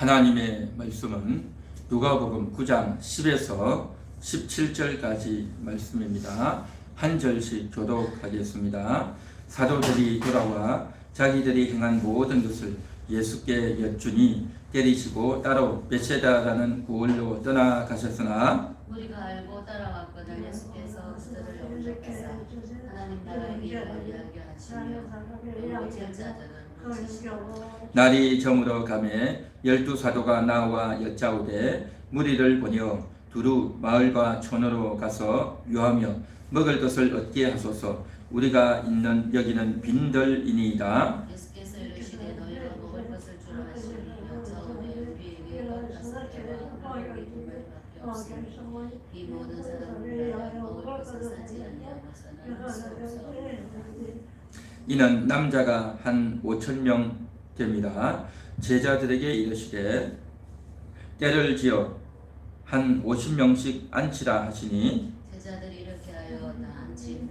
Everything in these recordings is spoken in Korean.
하나님의 말씀은 누가복음 9장 10에서 17절까지 말씀입니다. 한 절씩 교독하겠습니다. 사도들이 돌아와 자기들이 행한 모든 것을 예수께 여쭈니 때리시고 따로 베세다라는 고을로 떠나가셨으나 우리가 알고 따라왔거늘 예수께서 그들을 용서하사 하나님 나라의 일을 이야기하시며 그리고 제자들은 날이 저물어 가매 12사도가 나와 여짜오되 무리를 보내어 두루 마을과 촌으로 가서 유하며 먹을 것을 얻게 하소서. 우리가 있는 여기는 빈들이니이다. 예수께서 이르시되 너희가 먹을 것을 주라 하시니 여짜오되 우리에게 다섯 개와 물고기 두 마리밖에 없으니 이 모든 사람들이 먹을 것을 사지 아니하고서는 할 수 없사오니 이는 남자가 한 5,000명 됩니다. 제자들에게 이르시되 때를 지어 한 50명씩 앉히라 하시니 제자들이 이렇게 하여 다 앉히니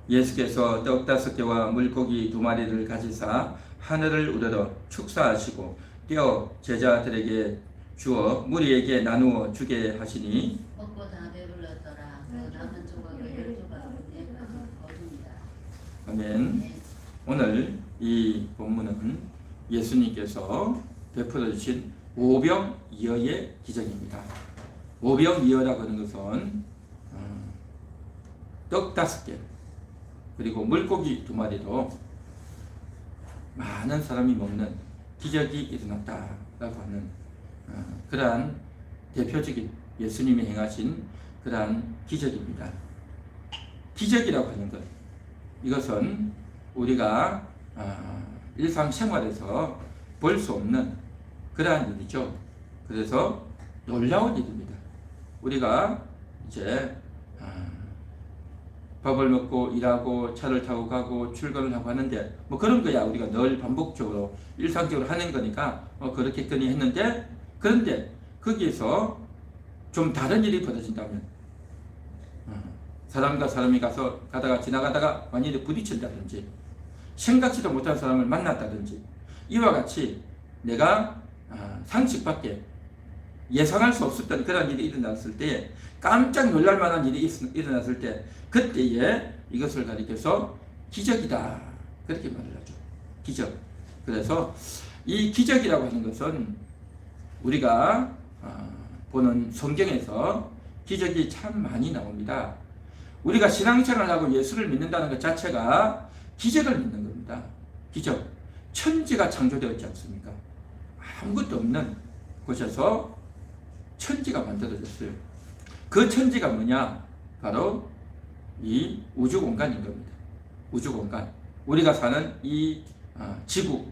예수께서 떡 5개와 물고기 2마리를 가지사 하늘을 우러러 축사하시고 떼어 제자들에게 주어 무리에게 나누어 주게 하시니 먹고 다 배불렀더라. 그 남은 조각을 12바구니에 거둡니다. 아멘. 오늘 이 본문은 예수님께서 베풀어 주신 오병이어의 기적입니다. 오병이어라고 하는 것은 떡 5개 그리고 물고기 2마리로 많은 사람이 먹는 기적이 일어났다라고 하는 그러한 대표적인 예수님이 행하신 그러한 기적입니다. 기적이라고 하는 것, 이것은 우리가 일상생활에서 볼 수 없는 그러한 일이죠. 그래서 놀라운 일입니다. 우리가 이제 밥을 먹고 일하고 차를 타고 가고 출근을 하고 하는데 뭐 그런 거야 우리가 늘 반복적으로 일상적으로 하는 거니까 그렇겠거니 했는데, 그런데 거기에서 좀 다른 일이 벌어진다면 사람과 사람이 가다가 지나가다가 만일에 부딪힌다든지 생각지도 못한 사람을 만났다든지 이와 같이 내가 상식밖에 예상할 수 없었던 그런 일이 일어났을 때, 깜짝 놀랄 만한 일이 일어났을 때 그때에 이것을 가리켜서 기적이다 그렇게 말을 하죠. 기적. 그래서 이 기적이라고 하는 것은 우리가 보는 성경에서 기적이 참 많이 나옵니다. 우리가 신앙생활하고 예수를 믿는다는 것 자체가 기적을 믿는 겁니다. 기적. 천지가 창조되었지 않습니까? 아무것도 없는 곳에서 천지가 만들어졌어요. 그 천지가 뭐냐? 바로 이 우주 공간인 겁니다. 우주 공간. 우리가 사는 이 지구,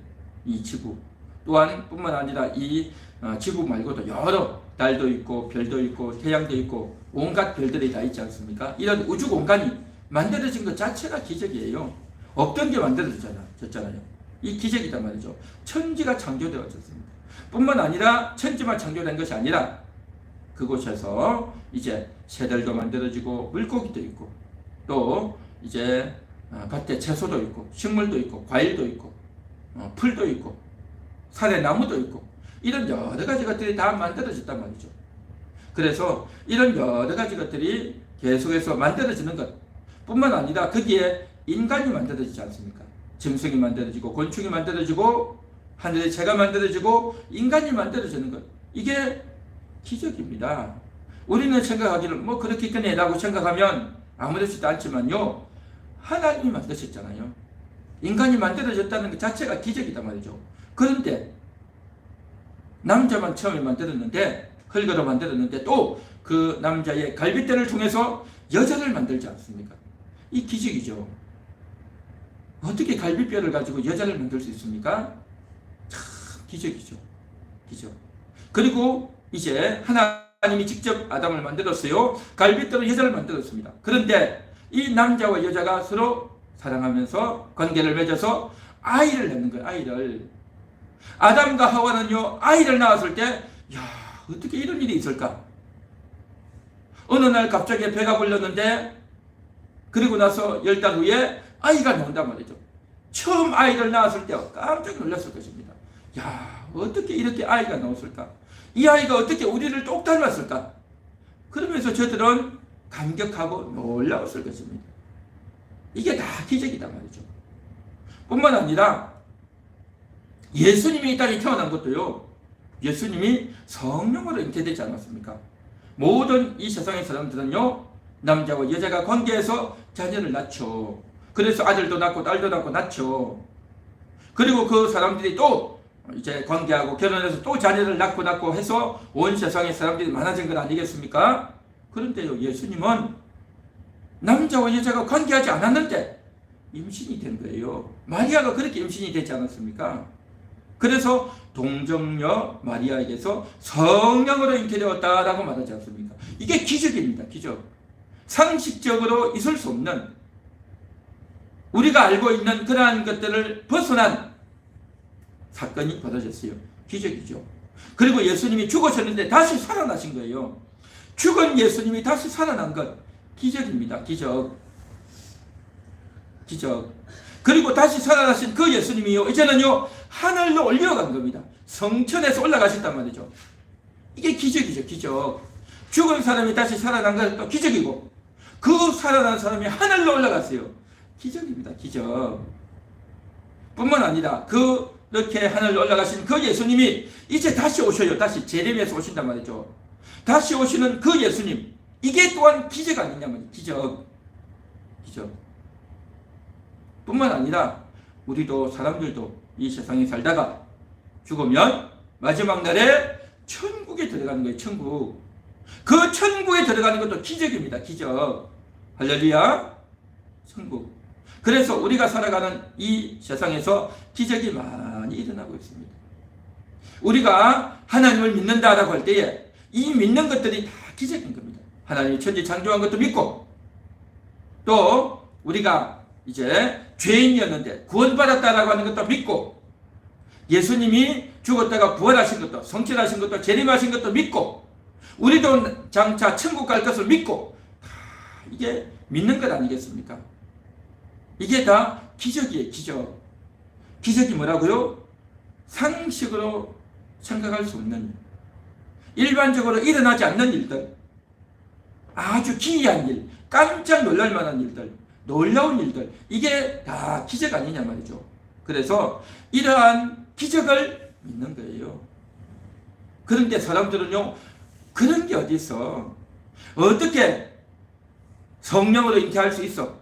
또한 뿐만 아니라 이 지구 말고도 여러 달도 있고 별도 있고 태양도 있고 온갖 별들이 다 있지 않습니까? 이런 우주 공간이 만들어진 것 자체가 기적이에요. 없던 게 만들어졌잖아요. 이 기적이다 말이죠. 천지가 창조되어졌습니다. 뿐만 아니라 천지만 창조된 것이 아니라 그곳에서 이제 새들도 만들어지고 물고기도 있고 또 이제 밭에 채소도 있고 식물도 있고 과일도 있고 풀도 있고 산에 나무도 있고 이런 여러 가지 것들이 다 만들어졌단 말이죠. 그래서 이런 여러 가지 것들이 계속해서 만들어지는 것 뿐만 아니라 거기에 인간이 만들어지지 않습니까? 짐승이 만들어지고 곤충이 만들어지고 하늘의 새가 만들어지고 인간이 만들어지는 것, 이게 기적입니다. 우리는 생각하기를 뭐 그렇겠거니 라고 생각하면 아무렇지도 않지만요, 하나님이 만드셨잖아요. 인간이 만들어졌다는 것 자체가 기적이다 말이죠. 그런데 남자만 처음에 만들었는데, 흙으로 만들었는데 또 그 남자의 갈빗대를 통해서 여자를 만들지 않습니까? 이 기적이죠. 어떻게 갈빗뼈를 가지고 여자를 만들 수 있습니까? 참 기적이죠. 기적. 그리고 이제 하나님이 직접 아담을 만들었어요. 갈빗대로 여자를 만들었습니다. 그런데 이 남자와 여자가 서로 사랑하면서 관계를 맺어서 아이를 낳는 거예요. 아이를. 아담과 하와는요, 아이를 낳았을 때, 야, 어떻게 이런 일이 있을까? 어느 날 갑자기 배가 불렀는데, 그리고 나서 10달 후에 아이가 나온단 말이죠. 처음 아이를 낳았을 때 깜짝 놀랐을 것입니다. 야, 어떻게 이렇게 아이가 나왔을까? 이 아이가 어떻게 우리를 똑 닮았을까? 그러면서 저들은 감격하고 놀라웠을 것입니다. 이게 다 기적이다 말이죠. 뿐만 아니라 예수님이 이 땅에 태어난 것도요, 예수님이 성령으로 잉태되지 않았습니까? 모든 이 세상의 사람들은요, 남자와 여자가 관계해서 자녀를 낳죠. 그래서 아들도 낳고 딸도 낳고 낳죠. 그리고 그 사람들이 또 이제 관계하고 결혼해서 또 자녀를 낳고 해서 온 세상의 사람들이 많아진 건 아니겠습니까? 그런데요, 예수님은 남자와 여자가 관계하지 않았는데 임신이 된 거예요. 마리아가 그렇게 임신이 되지 않았습니까? 그래서 동정녀 마리아에게서 성령으로 잉태되었다라고 말하지 않습니까? 이게 기적입니다. 기적. 상식적으로 있을 수 없는, 우리가 알고 있는 그러한 것들을 벗어난 사건이 벌어졌어요. 기적이죠. 그리고 예수님이 죽으셨는데 다시 살아나신 거예요. 죽은 예수님이 다시 살아난 것, 기적입니다. 기적. 기적. 그리고 다시 살아나신 그 예수님이요, 이제는요, 하늘로 올려간 겁니다. 성천에서 올라가셨단 말이죠. 이게 기적이죠. 기적. 죽은 사람이 다시 살아난 것도 기적이고, 그 살아난 사람이 하늘로 올라갔어요. 기적입니다. 기적. 뿐만 아니라 그렇게 하늘로 올라가신 그 예수님이 이제 다시 오셔요. 다시 재림에서 오신단 말이죠. 다시 오시는 그 예수님, 이게 또한 기적 아니냐 말이죠. 기적. 기적. 뿐만 아니라 우리도, 사람들도 이 세상에 살다가 죽으면 마지막 날에 천국에 들어가는 거예요. 천국. 그 천국에 들어가는 것도 기적입니다. 기적. 할렐루야. 천국. 그래서 우리가 살아가는 이 세상에서 기적이 많이 일어나고 있습니다. 우리가 하나님을 믿는다라고 할 때에 이 믿는 것들이 다 기적인 겁니다. 하나님이 천지 창조한 것도 믿고, 또 우리가 이제 죄인이었는데 구원받았다라고 하는 것도 믿고, 예수님이 죽었다가 부활하신 것도, 성취하신 것도, 재림하신 것도 믿고, 우리도 장차 천국 갈 것을 믿고, 이게 믿는 것 아니겠습니까? 이게 다 기적이에요. 기적. 기적이 뭐라고요? 상식으로 생각할 수 없는, 일반적으로 일어나지 않는 일들, 아주 기이한 일, 깜짝 놀랄 만한 일들, 놀라운 일들, 이게 다 기적 아니냐 말이죠. 그래서 이러한 기적을 믿는 거예요. 그런데 사람들은요, 그런 게 어디 있어? 어떻게 성령으로 잉태할 수 있어?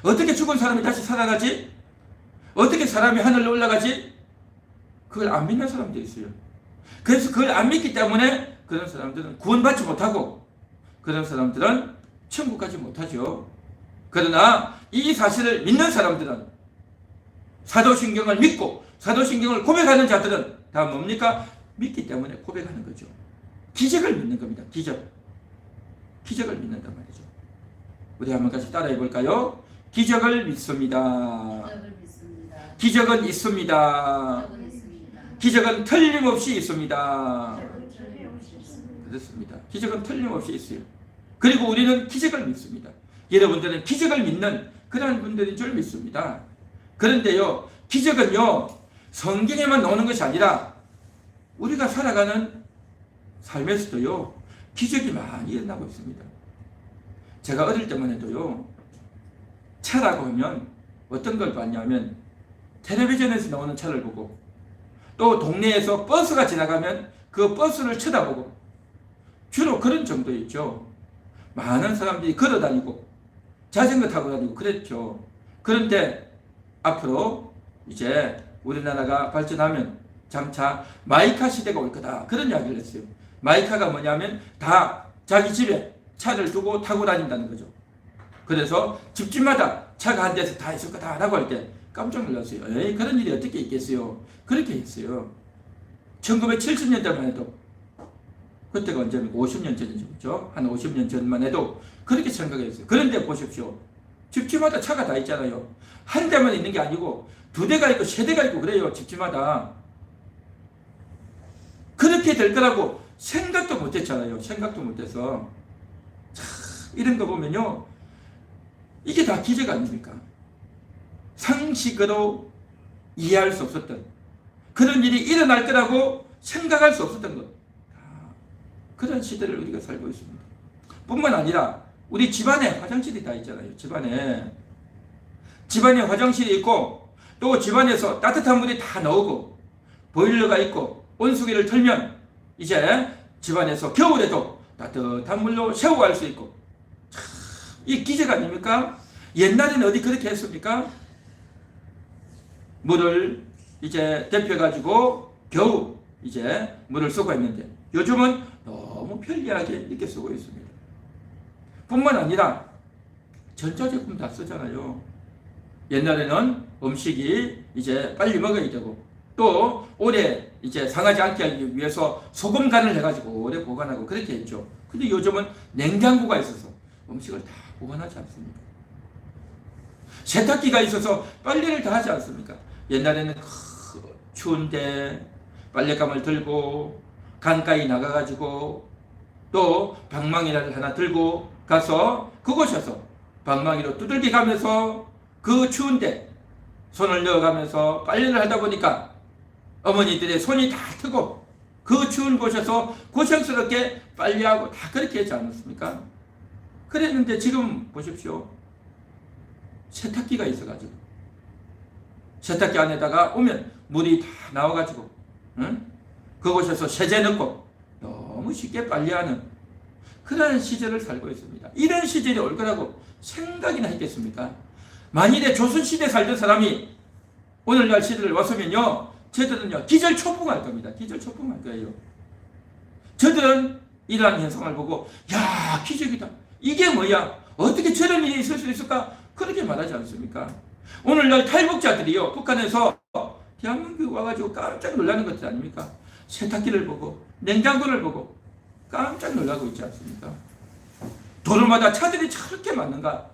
어떻게 죽은 사람이 다시 살아나지? 어떻게 사람이 하늘로 올라가지? 그걸 안 믿는 사람도 있어요. 그래서 그걸 안 믿기 때문에 그런 사람들은 구원받지 못하고, 그런 사람들은 천국 가지 못하죠. 그러나 이 사실을 믿는 사람들은, 사도신경을 믿고 사도신경을 고백하는 자들은 다 뭡니까? 믿기 때문에 고백하는 거죠. 기적을 믿는 겁니다. 기적. 기적을 믿는단 말이죠. 우리 한번 같이 따라해 볼까요? 기적을 믿습니다. 기적을 믿습니다. 기적은 있습니다. 기적은 있습니다. 기적은 틀림없이 있습니다. 기적은 틀림없이 있습니다. 그렇습니다. 기적은 틀림없이 있어요. 그리고 우리는 기적을 믿습니다. 여러분들은 기적을 믿는 그런 분들인 줄 믿습니다. 그런데요, 기적은요, 성경에만 나오는 것이 아니라 우리가 살아가는 삶에서도요, 기적이 많이 일어나고 있습니다. 제가 어릴 때만 해도요, 차라고 하면 어떤 걸 봤냐면 텔레비전에서 나오는 차를 보고, 또 동네에서 버스가 지나가면 그 버스를 쳐다보고, 주로 그런 정도였죠. 많은 사람들이 걸어 다니고 자전거 타고 다니고 그랬죠. 그런데 앞으로 이제 우리나라가 발전하면 장차 마이카 시대가 올 거다, 그런 이야기를 했어요. 마이카가 뭐냐면 다 자기 집에 차를 두고 타고 다닌다는 거죠. 그래서 집집마다 차가 한 대에서 다 있을 거다라고 할 때 깜짝 놀랐어요. 에이, 그런 일이 어떻게 있겠어요? 그렇게 했어요. 1970년대만 해도, 그때가 언제입니까? 50년 전이죠. 그렇죠? 한 50년 전만 해도 그렇게 생각했어요. 그런데 보십시오. 집집마다 차가 다 있잖아요. 한 대만 있는 게 아니고 두 대가 있고 세 대가 있고 그래요. 집집마다. 그렇게 될 거라고 생각도 못했잖아요. 생각도 못해서. 참, 이런 거 보면요, 이게 다 기적 아닙니까? 상식으로 이해할 수 없었던, 그런 일이 일어날 거라고 생각할 수 없었던 것. 그런 시대를 우리가 살고 있습니다. 뿐만 아니라 우리 집안에 화장실이 다 있잖아요. 집안에 화장실이 있고 또 집안에서 따뜻한 물이 다 나오고 보일러가 있고 온수기를 틀면 이제 집안에서 겨울에도 따뜻한 물로 샤워할 수 있고, 참, 이 기적 아닙니까? 옛날에는 어디 그렇게 했습니까? 물을 이제 데펴가지고 겨우 이제 물을 쓰고 있는데 요즘은 너무 편리하게 이렇게 쓰고 있습니다. 뿐만 아니라 전자제품 다 쓰잖아요. 옛날에는 음식이 이제 빨리 먹어야 되고 또 오래 이제 상하지 않게 하기 위해서 소금 간을 해가지고 오래 보관하고 그렇게 했죠. 근데 요즘은 냉장고가 있어서 음식을 다 보관하지 않습니다. 세탁기가 있어서 빨래를 다 하지 않습니까? 옛날에는 추운데 빨랫감을 들고 강가에 나가가지고 또 방망이를 하나 들고 가서 그곳에서 방망이로 두들기 가면서 그 추운데 손을 넣어가면서 빨래를 하다 보니까 어머니들의 손이 다 트고 그 추운 곳에서 고생스럽게 빨래하고 다 그렇게 하지 않았습니까? 그랬는데 지금 보십시오. 세탁기가 있어가지고 세탁기 안에다가 오면 물이 다 나와가지고 그곳에서 세제 넣고 너무 쉽게 빨래하는 그런 시절을 살고 있습니다. 이런 시절이 올 거라고 생각이나 했겠습니까? 만일에 조선시대 살던 사람이 오늘날 시대를 왔으면요, 저들은요 기절초풍할 겁니다. 기절초풍할 거예요. 저들은 이러한 현상을 보고 야, 기적이다, 이게 뭐야, 어떻게 저런 일이 있을 수 있을까, 그렇게 말하지 않습니까? 오늘날 탈북자들이요 북한에서 대한민국 와가지고 깜짝 놀라는 것들 아닙니까? 세탁기를 보고 냉장고를 보고 깜짝 놀라고 있지 않습니까? 도로마다 차들이 저렇게 많은가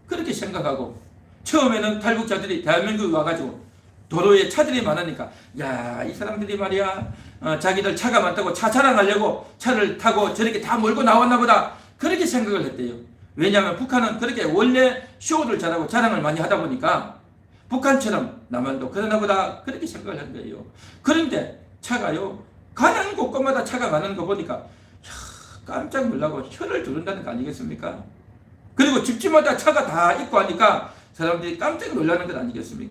그렇게 생각하고, 처음에는 탈북자들이 대한민국에 와가지고 도로에 차들이 많으니까 야, 이 사람들이 말이야 자기들 차가 많다고 차 자랑하려고 차를 타고 저렇게 다 몰고 나왔나 보다 그렇게 생각을 했대요. 왜냐하면 북한은 그렇게 원래 쇼를 잘하고 자랑을 많이 하다 보니까 북한처럼 남한도 그러나 보다 그렇게 생각을 한 거예요. 그런데 차가요 가는 곳곳마다 차가 많은 거 보니까 야, 깜짝 놀라고 혀를 두른다는 거 아니겠습니까? 그리고 집집마다 차가 다 있고 하니까 사람들이 깜짝 놀라는 것 아니겠습니까?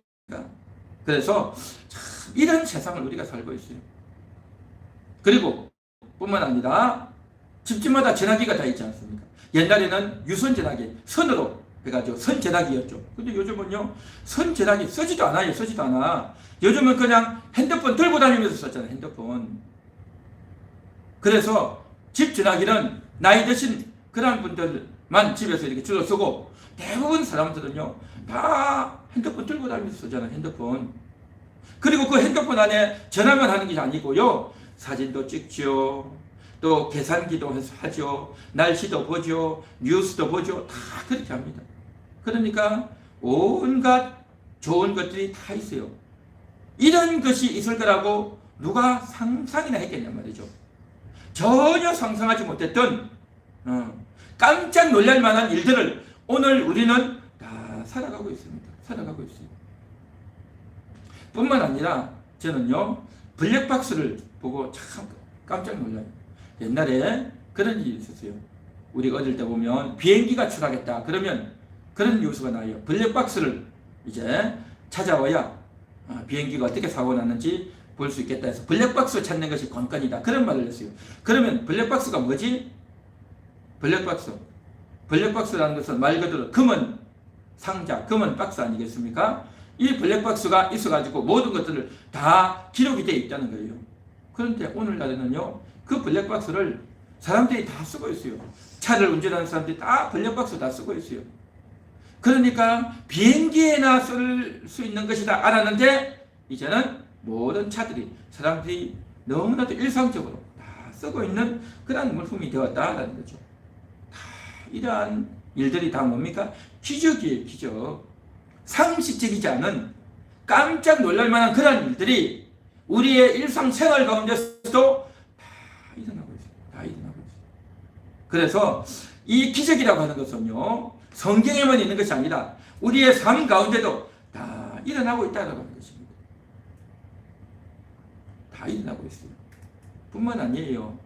그래서 참 이런 세상을 우리가 살고 있어요. 그리고 뿐만 아니라 집집마다 전화기가 다 있지 않습니까? 옛날에는 유선 전화기 선으로 해가지고 선 전화기였죠. 근데 요즘은요 선 전화기 쓰지도 않아요. 쓰지도 않아. 요즘은 그냥 핸드폰 들고 다니면서 썼잖아요. 핸드폰. 그래서 집 전화기는 나이 드신 그런 분들만 집에서 이렇게 주로 쓰고, 대부분 사람들은요 다 핸드폰 들고 다니면서 쓰잖아요. 핸드폰. 그리고 그 핸드폰 안에 전화만 하는 게 아니고요, 사진도 찍죠, 또 계산기도 하죠, 날씨도 보죠, 뉴스도 보죠, 다 그렇게 합니다. 그러니까 온갖 좋은 것들이 다 있어요. 이런 것이 있을 거라고 누가 상상이나 했겠냔 말이죠. 전혀 상상하지 못했던 깜짝 놀랄 만한 일들을 오늘 우리는 다 살아가고 있습니다. 살아가고 있어요. 뿐만 아니라 저는요 블랙박스를 보고 참 깜짝 놀라요. 옛날에 그런 일이 있었어요. 우리가 어릴 때 보면 비행기가 추락했다 그러면 그런 뉴스가 나와요. 블랙박스를 이제 찾아와야 비행기가 어떻게 사고 났는지 볼 수 있겠다 해서 블랙박스 찾는 것이 관건이다 그런 말을 했어요. 그러면 블랙박스가 뭐지? 블랙박스라는 것은 말 그대로 금은 상자, 금은 박스 아니겠습니까? 이 블랙박스가 있어가지고 모든 것들을 다 기록이 되어 있다는 거예요. 그런데 오늘날에는요 그 블랙박스를 사람들이 다 쓰고 있어요. 차를 운전하는 사람들이 다 블랙박스 다 쓰고 있어요. 그러니까 비행기에나 쓸 수 있는 것이다 알았는데 이제는 모든 차들이 사람들이 너무나도 일상적으로 다 쓰고 있는 그런 물품이 되었다라는 거죠. 다 이러한 일들이 다 뭡니까? 기적이에요. 기적. 상식적이지 않은 깜짝 놀랄 만한 그런 일들이 우리의 일상생활 가운데서도 다 일어나고 있어요. 다 일어나고 있어요. 그래서 이 기적이라고 하는 것은요 성경에만 있는 것이 아니라 우리의 삶 가운데도 다 일어나고 있다는 것입니다. 다 일어나고 있어요. 뿐만 아니에요.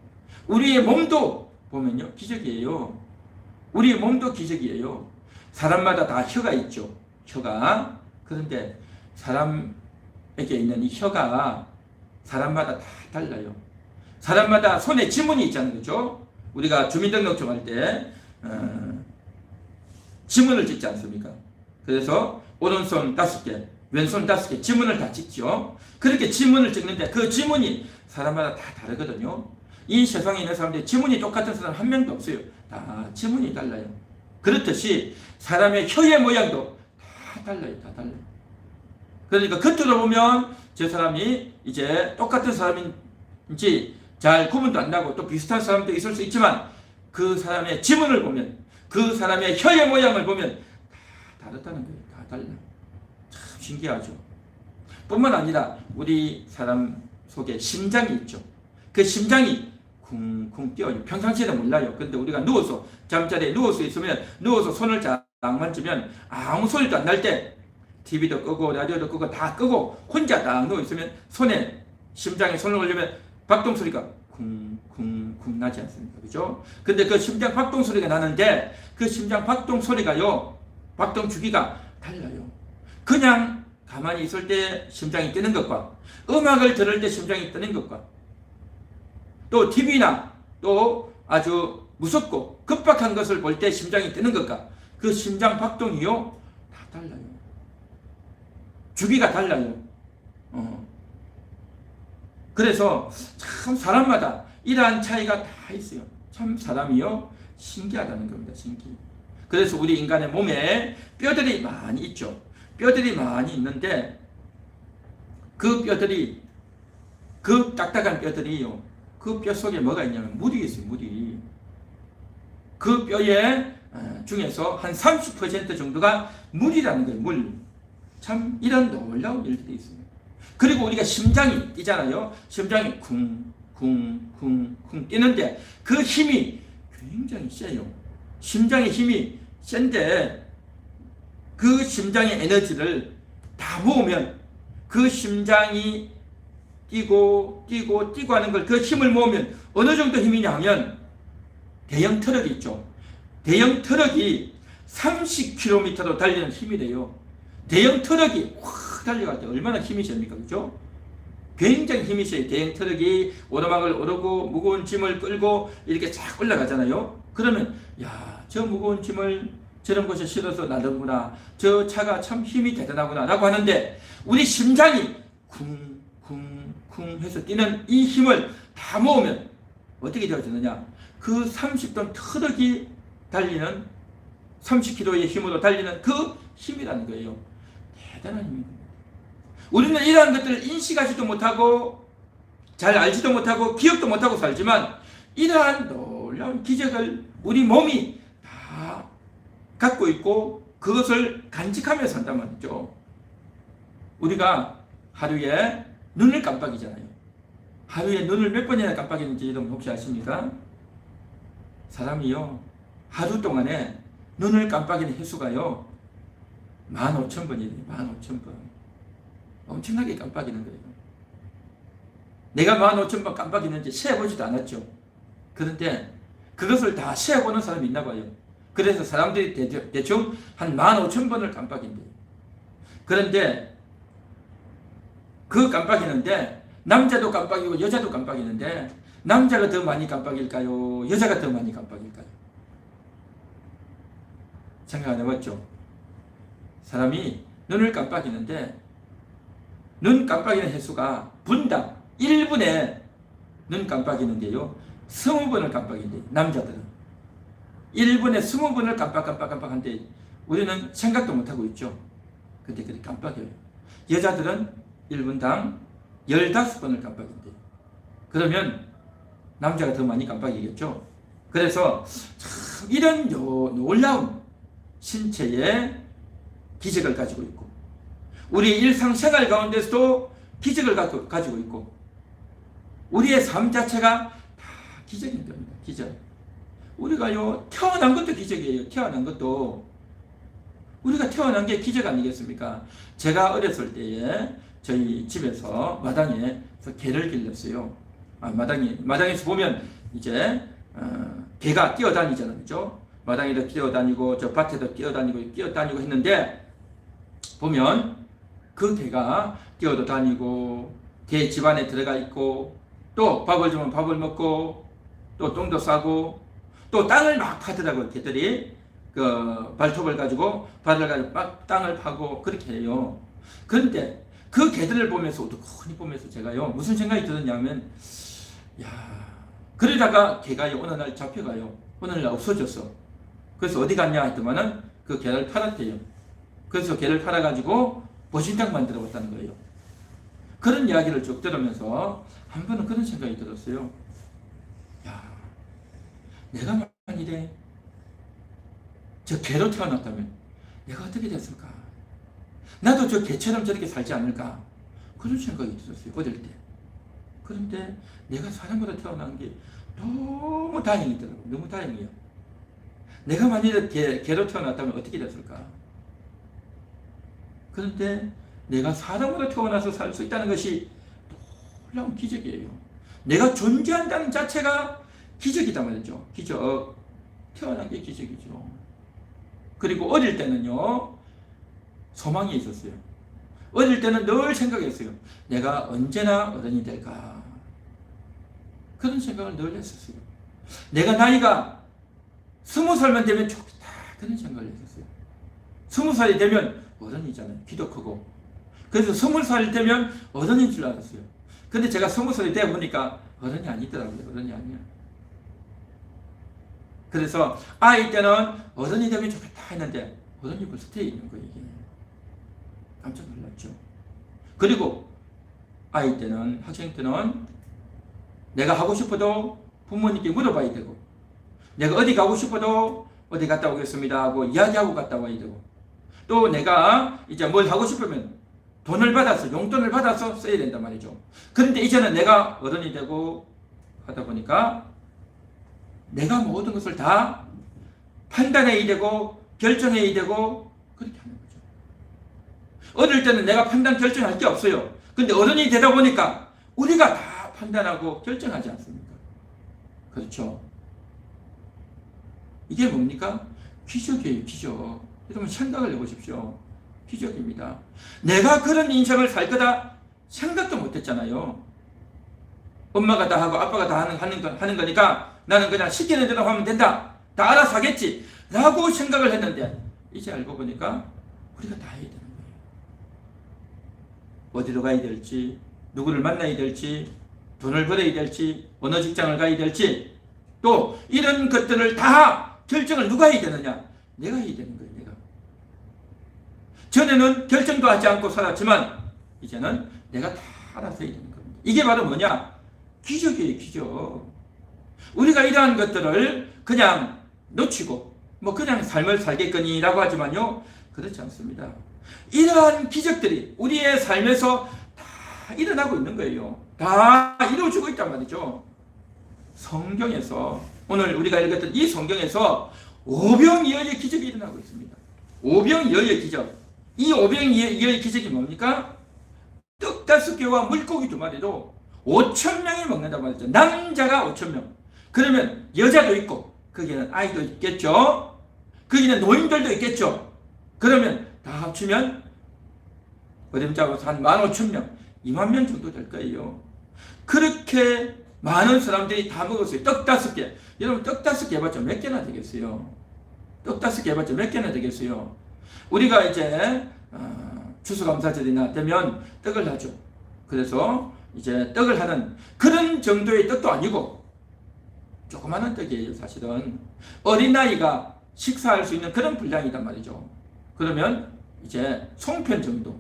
우리의 몸도 보면요, 기적이에요. 우리의 몸도 기적이에요. 사람마다 다 혀가 있죠. 혀가. 그런데 사람에게 있는 이 혀가 사람마다 다 달라요. 사람마다 손에 지문이 있잖아요. 그죠? 우리가 주민등록증 할 때 지문을 찍지 않습니까? 그래서 오른손 5개, 왼손 5개 지문을 다 찍죠. 그렇게 지문을 찍는데 그 지문이 사람마다 다 다르거든요. 이 세상에 있는 사람들이 지문이 똑같은 사람 한 명도 없어요. 다 지문이 달라요. 그렇듯이 사람의 혀의 모양도 다 달라요. 다 달라요. 그러니까 겉으로 보면 저 사람이 이제 똑같은 사람인지 잘 구분도 안 나고 또 비슷한 사람도 있을 수 있지만 그 사람의 지문을 보면 그 사람의 혀의 모양을 보면 다 다르다는 거예요. 다 달라요. 참 신기하죠. 뿐만 아니라 우리 사람 속에 심장이 있죠. 그 심장이 쿵쿵 뛰어요. 평상시에는 몰라요. 근데 우리가 누워서 잠자리에 누워서 있으면 누워서 손을 쫙 만지면 아무 소리도 안 날 때 TV도 끄고 라디오도 끄고 다 끄고 혼자 딱 누워 있으면 손에 심장에 손을 올리면 박동 소리가 쿵쿵쿵 나지 않습니까? 그죠? 근데 그 심장 박동 소리가 나는데 그 심장 박동 소리가요, 박동 주기가 달라요. 그냥 가만히 있을 때 심장이 뛰는 것과 음악을 들을 때 심장이 뛰는 것과 또 TV나 또 아주 무섭고 급박한 것을 볼 때 심장이 뛰는 것과 그 심장 박동이요 다 달라요. 주기가 달라요. 그래서 참 사람마다 이러한 차이가 다 있어요. 참 사람이요 신기하다는 겁니다. 신기. 그래서 우리 인간의 몸에 뼈들이 많이 있죠. 뼈들이 많이 있는데 그 뼈들이 그 딱딱한 뼈들이요. 그 뼈 속에 뭐가 있냐면 물이 있어요. 물이. 그 뼈에 중에서 한 30% 정도가 물이라는 거예요. 물. 참 이런 놀라운 일들이 있습니다. 그리고 우리가 심장이 뛰잖아요. 심장이 쿵쿵쿵쿵 뛰는데 그 힘이 굉장히 세요. 심장의 힘이 센데 그 심장의 에너지를 다 모으면 그 심장이 뛰고 하는 걸 그 힘을 모으면 어느 정도 힘이냐 하면 대형 트럭이 있죠. 대형 트럭이 30km로 달리는 힘이래요. 대형 트럭이 확 달려갈 때 얼마나 힘이 셉니까? 그죠? 굉장히 힘이 세요. 대형 트럭이 오르막을 오르고 무거운 짐을 끌고 이렇게 쫙 올라가잖아요. 그러면 야, 저 무거운 짐을 저런 곳에 실어서 나르구나. 저 차가 참 힘이 대단하구나 라고 하는데 우리 심장이 쿵쿵쿵 해서 뛰는 이 힘을 다 모으면 어떻게 되어지느냐? 그 30톤 트럭이 달리는 30km의 힘으로 달리는 그 힘이라는 거예요. 대단한 힘입니다. 우리는 이러한 것들을 인식하지도 못하고 잘 알지도 못하고 기억도 못하고 살지만 이러한 놀라운 기적을 우리 몸이 다 갖고 있고 그것을 간직하며 산단 말이죠. 우리가 하루에 눈을 깜빡이잖아요. 하루에 눈을 몇 번이나 깜빡이는지 여러분 혹시 아십니까? 사람이요 하루 동안에 눈을 깜빡이는 횟수가요 15,000번이래요. 15,000번. 엄청나게 깜빡이는 거예요. 내가 15,000번 깜빡이는지 세어보지도 않았죠. 그런데 그것을 다 세어보는 사람이 있나 봐요. 그래서 사람들이 대충 한 15,000번을 깜빡인대요. 그런데 그 깜빡이는데 남자도 깜빡이고 여자도 깜빡이는데 남자가 더 많이 깜빡일까요? 여자가 더 많이 깜빡일까요? 생각 안 해봤죠? 사람이 눈을 깜빡이는데 눈 깜빡이는 횟수가 분당 1분에 눈 깜빡이는데요 20번을 깜빡인대요. 남자들은 1분에 20번을 깜빡한데 우리는 생각도 못하고 있죠. 근데 그렇게 깜빡여요. 여자들은 1분당 15번을 깜빡인대요. 그러면 남자가 더 많이 깜빡이겠죠. 그래서 참 이런 놀라운 신체의 기적을 가지고 있고 우리 일상생활 가운데서도 기적을 가지고 있고 우리의 삶 자체가 다 기적인 겁니다. 기적. 우리가요 태어난 것도 기적이에요. 태어난 것도 우리가 태어난 게 기적 아니겠습니까? 제가 어렸을 때에 저희 집에서 마당에 그래서 개를 길렀어요. 마당에서 보면 이제 개가 뛰어다니잖아요, 그죠? 마당에도 뛰어다니고 저 밭에도 뛰어다니고 했는데 보면 그 개가 뛰어도 다니고 개 집안에 들어가 있고 또 밥을 주면 밥을 먹고 또 똥도 싸고 또 땅을 막 파더라고요. 개들이 그 발톱을 가지고 발을 가지고 막 땅을 파고 그렇게 해요. 그런데 그 개들을 보면서 우두커니 보면서 제가요 무슨 생각이 들었냐면 야 그러다가 개가 어느 날 잡혀가요. 어느 날 없어졌어. 그래서 어디 갔냐 했더만은 그 개를 팔았대요. 그래서 개를 팔아가지고 보신탕 만들어 봤다는 거예요. 그런 이야기를 쭉 들으면서 한 번은 그런 생각이 들었어요. 야, 내가 만일에 저 개로 태어났다면 내가 어떻게 됐을까? 나도 저 개처럼 저렇게 살지 않을까? 그런 생각이 들었어요. 어릴 때. 그런데 내가 사람으로 태어난 게 너무 다행이더라고요. 너무 다행이에요. 내가 만일에 개로 태어났다면 어떻게 됐을까? 그런데 내가 사람으로 태어나서 살 수 있다는 것이 놀라운 기적이에요. 내가 존재한다는 자체가 기적이다 말이죠. 기적. 태어난 게 기적이죠. 그리고 어릴 때는요, 소망이 있었어요. 어릴 때는 늘 생각했어요. 내가 언제나 어른이 될까? 그런 생각을 늘 했었어요. 내가 나이가 20살만 되면 좋겠다. 그런 생각을 했었어요. 20살이 되면 어른이잖아요. 키도 크고. 그래서 20살이 되면 어른인 줄 알았어요. 근데 제가 20살이 되어 보니까 어른이 아니더라고요. 어른이 아니야. 그래서 아이 때는 어른이 되면 좋겠다 했는데 어른이 벌써 되어 있는 거예요. 이게. 깜짝 놀랐죠. 그리고 아이 때는, 학생 때는 내가 하고 싶어도 부모님께 물어봐야 되고, 내가 어디 가고 싶어도 어디 갔다 오겠습니다 하고 이야기하고 갔다 와야 되고, 또 내가 이제 뭘 하고 싶으면 돈을 받아서, 용돈을 받아서 써야 된단 말이죠. 그런데 이제는 내가 어른이 되고 하다 보니까 내가 모든 것을 다 판단해야 되고 결정해야 되고 그렇게 하는 거죠. 어릴 때는 내가 판단 결정할 게 없어요. 근데 어른이 되다 보니까 우리가 다 판단하고 결정하지 않습니까? 그렇죠. 이게 뭡니까? 기적이에요, 기적. 여러분 생각을 해보십시오. 기적입니다. 내가 그런 인생을 살 거다 생각도 못했잖아요. 엄마가 다 하고 아빠가 다 하는 거니까 나는 그냥 시키는 대로 하면 된다. 다 알아서 하겠지. 라고 생각을 했는데 이제 알고 보니까 우리가 다 해야 되는 거예요. 어디로 가야 될지, 누구를 만나야 될지, 돈을 벌어야 될지, 어느 직장을 가야 될지, 또 이런 것들을 다 결정을 누가 해야 되느냐? 내가 해야 되는 거예요. 내가. 전에는 결정도 하지 않고 살았지만 이제는 내가 다 알아서 해야 되는 겁니다. 이게 바로 뭐냐? 기적이에요, 기적. 우리가 이러한 것들을 그냥 놓치고 뭐 그냥 삶을 살겠거니라고 하지만요, 그렇지 않습니다. 이러한 기적들이 우리의 삶에서 다 일어나고 있는 거예요. 다 이루어지고 있단 말이죠. 성경에서, 오늘 우리가 읽었던 이 성경에서 오병이어의 기적이 일어나고 있습니다. 오병이어의 기적. 이 오병이어의 기적이 뭡니까? 떡 5개와 물고기 2마리로 5,000명이 먹는단 말이죠. 남자가 5,000명. 그러면 여자도 있고 거기는 아이도 있겠죠. 거기는 노인들도 있겠죠. 그러면 다 합치면 어림잡아서 한 15,000명, 20,000명 정도 될 거예요. 그렇게 많은 사람들이 다 먹었어요. 떡 5개. 여러분 떡 5개 해봤자 몇 개나 되겠어요? 떡 5개 해봤자 몇 개나 되겠어요? 우리가 이제 추수감사절이나 되면 떡을 하죠. 그래서 이제 떡을 하는 그런 정도의 떡도 아니고 조그마한 떡이에요. 사실은 어린아이가 식사할 수 있는 그런 분량이단 말이죠. 그러면 이제 송편 정도,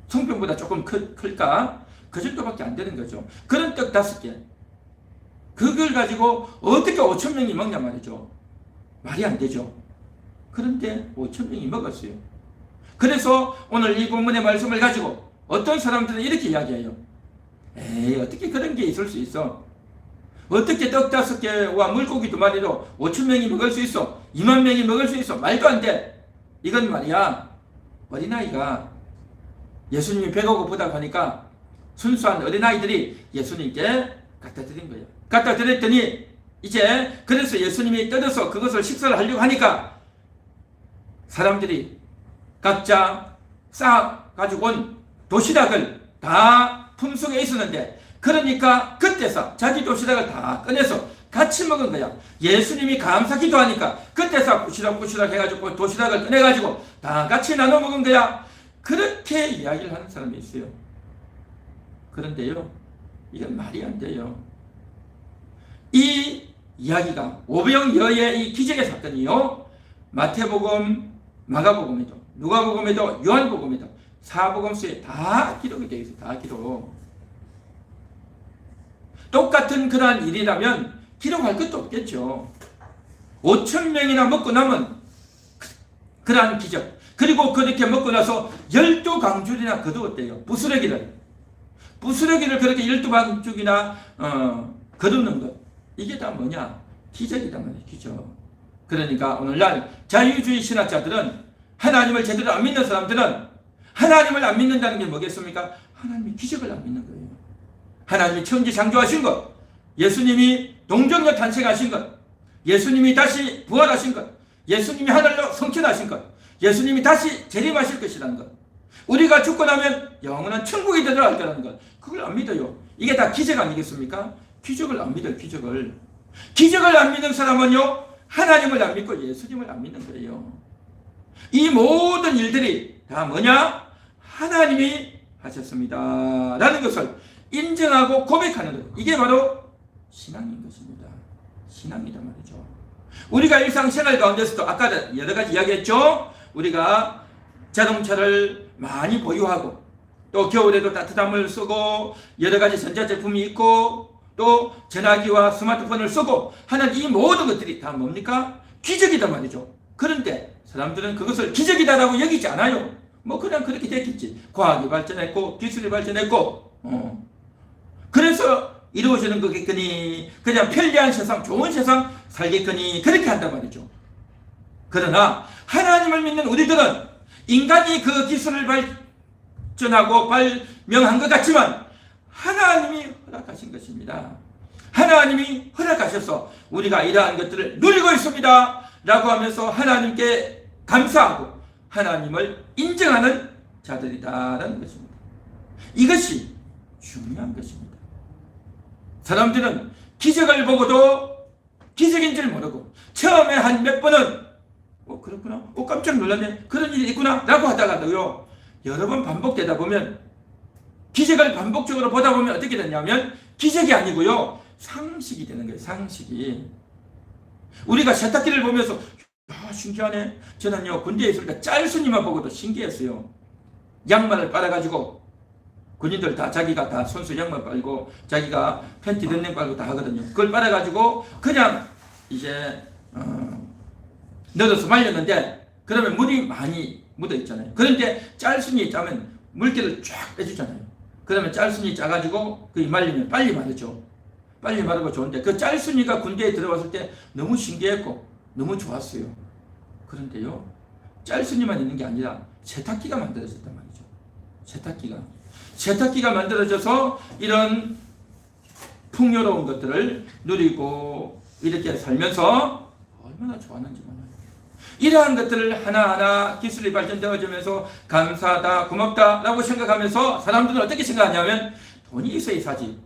송편보다 조금 클까? 그 정도밖에 안 되는 거죠. 그런 떡 5개, 그걸 가지고 어떻게 5,000명이 먹냐 말이죠. 말이 안 되죠. 그런데 5,000명이 먹었어요. 그래서 오늘 이 본문의 말씀을 가지고 어떤 사람들은 이렇게 이야기해요. 에이, 어떻게 그런 게 있을 수 있어? 어떻게 떡 5개와 물고기 2마리로 5,000명이 먹을 수 있어? 20,000명이 먹을 수 있어? 말도 안 돼. 이건 말이야, 어린아이가 예수님이 배가 고프다고 하니까 순수한 어린아이들이 예수님께 갖다 드린 거예요. 갖다 드렸더니 이제 그래서 예수님이 뜯어서 그것을 식사를 하려고 하니까 사람들이 각자 싸가지고 온 도시락을 다 품속에 있었는데, 그러니까 그때서 자기 도시락을 다 꺼내서 같이 먹은 거야. 예수님이 감사 기도하니까 그때서 부시락부시락 해가지고 도시락을 꺼내가지고 다 같이 나눠 먹은 거야. 그렇게 이야기를 하는 사람이 있어요. 그런데요, 이건 말이 안 돼요. 이 이야기가 오병이어의 이 기적의 사건이요, 마태복음, 마가복음에도, 누가복음에도, 요한복음에도, 사복음서에 다 기록이 되어 있어요. 다 기록. 똑같은 그러한 일이라면 기록할 것도 없겠죠. 5,000명이나 먹고 남은 그러한 기적. 그리고 그렇게 먹고 나서 12강줄이나 거두었대요. 부스러기를 그렇게 12강줄이나 거두는 것. 이게 다 뭐냐? 기적이란 말이에요. 기적. 그러니까 오늘날 자유주의 신학자들은, 하나님을 제대로 안 믿는 사람들은 하나님을 안 믿는다는 게 뭐겠습니까? 하나님이 기적을 안 믿는 거예요. 하나님이 천지 창조하신 것, 예수님이 동정녀 탄생하신 것, 예수님이 다시 부활하신 것, 예수님이 하늘로 성천하신 것, 예수님이 다시 재림하실 것이라는 것, 우리가 죽고 나면 영원한 천국에 들어갈 거라는 것, 그걸 안 믿어요. 이게 다 기적 아니겠습니까? 기적을 안 믿어요. 기적을 안 믿는 사람은요, 하나님을 안 믿고 예수님을 안 믿는 거예요. 이 모든 일들이 다 뭐냐? 하나님이 하셨습니다 라는 것을 인정하고 고백하는 것, 이게 바로 신앙인 것입니다. 신앙이란 말이죠. 우리가 일상생활 가운데서도 아까 여러 가지 이야기했죠. 우리가 자동차를 많이 보유하고, 또 겨울에도 따뜻함을 쓰고, 여러 가지 전자제품이 있고, 또 전화기와 스마트폰을 쓰고 하는 이 모든 것들이 다 뭡니까? 기적이단 말이죠. 그런데 사람들은 그것을 기적이다라고 여기지 않아요. 뭐 그냥 그렇게 됐겠지. 과학이 발전했고 기술이 발전했고 그래서 이루어지는 거겠거니, 그냥 편리한 세상, 좋은 세상 살겠거니, 그렇게 한단 말이죠. 그러나 하나님을 믿는 우리들은 인간이 그 기술을 발전하고 발명한 것 같지만 하나님이 허락하신 것입니다. 하나님이 허락하셔서 우리가 이러한 것들을 누리고 있습니다 라고 하면서 하나님께 감사하고 하나님을 인정하는 자들이다라는 것입니다. 이것이 중요한 것입니다. 사람들은 기적을 보고도 기적인 줄 모르고 처음에 한 몇 번은 그렇구나, 깜짝 놀랐네, 그런 일이 있구나 라고 하다가도요, 여러 번 반복되다 보면, 기적을 반복적으로 보다 보면 어떻게 되냐면 기적이 아니고요, 상식이 되는 거예요. 상식이. 우리가 세탁기를 보면서 야, 신기하네. 저는요, 군대에 있을 때 짤순이만 보고도 신기했어요. 양말을 빨아가지고 군인들 다 자기가 다 손수 양말 빨고 자기가 팬티 런닝 빨고 다 하거든요. 그걸 빨아가지고 그냥 이제 넣어서 말렸는데, 그러면 물이 많이 묻어 있잖아요. 그런데 짤순이 짜면 물기를 쫙 빼주잖아요. 그러면 짤순이 짜가지고 그게 말리면 빨리 마르죠. 빨리 마르고 좋은데, 그 짤순이가 군대에 들어왔을 때 너무 신기했고 너무 좋았어요. 그런데요, 짤순이만 있는 게 아니라 세탁기가 만들어졌단 말이죠. 세탁기가 만들어져서 이런 풍요로운 것들을 누리고 이렇게 살면서 얼마나 좋았는지 몰라요. 이러한 것들을 하나하나 기술이 발전되어지면서 감사하다, 고맙다 라고 생각하면서 사람들은 어떻게 생각하냐면, 돈이 있어야 사지,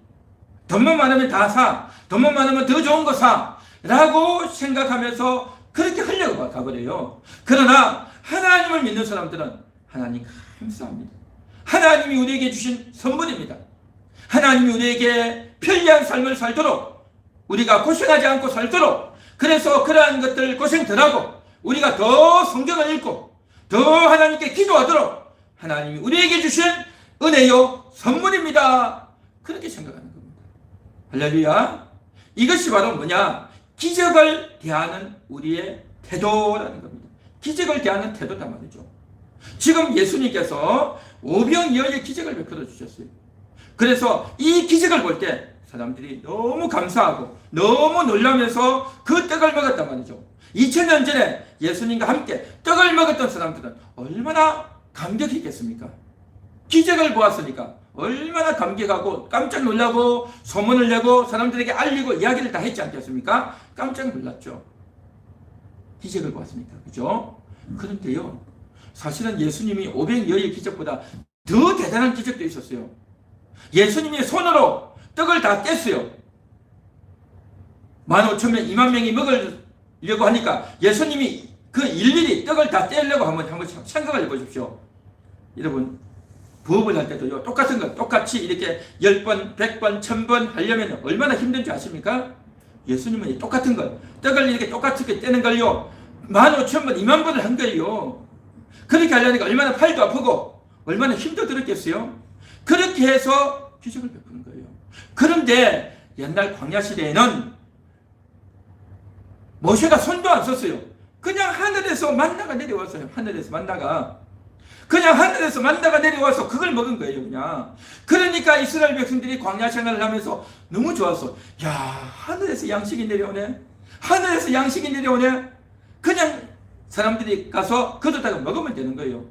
돈만 많으면 다 사, 돈만 많으면 더 좋은 거 사 라고 생각하면서 그렇게 하려고 가버려요. 그러나 하나님을 믿는 사람들은 하나님 감사합니다. 하나님이 우리에게 주신 선물입니다. 하나님이 우리에게 편리한 삶을 살도록, 우리가 고생하지 않고 살도록, 그래서 그러한 것들 고생 덜 하고 우리가 더 성경을 읽고 더 하나님께 기도하도록 하나님이 우리에게 주신 은혜요 선물입니다. 그렇게 생각하는 겁니다. 할렐루야. 이것이 바로 뭐냐? 기적을 대하는 우리의 태도라는 겁니다. 기적을 대하는 태도단 말이죠. 지금 예수님께서 오병이어의 기적을 베풀어 주셨어요. 그래서 이 기적을 볼 때 사람들이 너무 감사하고 너무 놀라면서 그 떡을 먹었단 말이죠. 2000년 전에 예수님과 함께 떡을 먹었던 사람들은 얼마나 감격했겠습니까? 기적을 보았으니까 얼마나 감격하고 깜짝 놀라고 소문을 내고 사람들에게 알리고 이야기를 다 했지 않겠습니까? 깜짝 놀랐죠. 기적을 보았으니까. 그죠? 그런데요, 사실은 예수님이 500여의 기적보다 더 대단한 기적도 있었어요. 예수님이 손으로 떡을 다 깼어요. 15,000명, 20,000명이 먹으려고 하니까 예수님이 그 일일이 떡을 다 떼려고 한번 생각을 해보십시오. 여러분, 부업을 할 때도요, 똑같은 거, 똑같이 이렇게 10번, 100번, 1000번 하려면 얼마나 힘든지 아십니까? 예수님은 똑같은 걸, 떡을 이렇게 똑같이 떼는 걸요, 15,000번, 20,000번을 한 거예요. 그렇게 하려니까 얼마나 팔도 아프고, 얼마나 힘도 들었겠어요? 그렇게 해서 기적을 베푸는 거예요. 그런데 옛날 광야 시대에는 모세가 손도 안 썼어요. 그냥 하늘에서 만나가 내려왔어요. 하늘에서 만나가. 그냥 하늘에서 만나가 내려와서 그걸 먹은 거예요, 그냥. 그러니까 이스라엘 백성들이 광야 생활을 하면서 너무 좋았어. 야, 하늘에서 양식이 내려오네. 하늘에서 양식이 내려오네. 그냥 사람들이 가서 거두다가 먹으면 되는 거예요.